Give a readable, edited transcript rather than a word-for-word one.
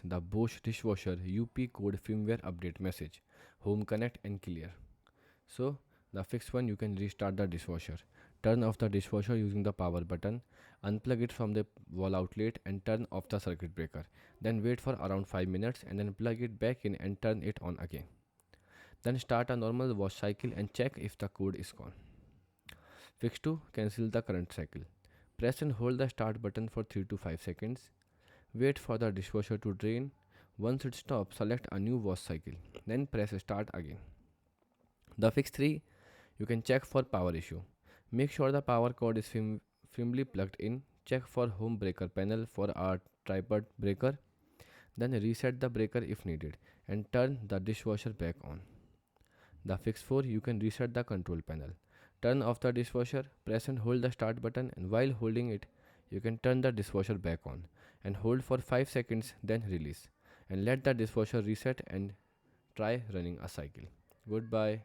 the Bosch Dishwasher UP code firmware update message. Home connect and clear. So the fixed one, you can restart the dishwasher. Turn off the dishwasher using the power button. Unplug it from the wall outlet and turn off the circuit breaker. Then wait for around 5 minutes and then plug it back in and turn it on again. Then start a normal wash cycle and check if the code is gone. Fix 2. Cancel the current cycle. Press and hold the start button for 3 to 5 seconds. Wait for the dishwasher to drain. Once it stops, select a new wash cycle. Then press start again. The fix 3. You can check for power issue. Make sure the power cord is firmly plugged in. Check for home breaker panel for a tripod breaker. Then reset the breaker if needed and turn the dishwasher back on. The fix 4. You can reset the control panel. Turn off the dishwasher, press and hold the start button, and while holding it, you can turn the dishwasher back on and hold for 5 seconds, then release and let the dishwasher reset and try running a cycle. Goodbye.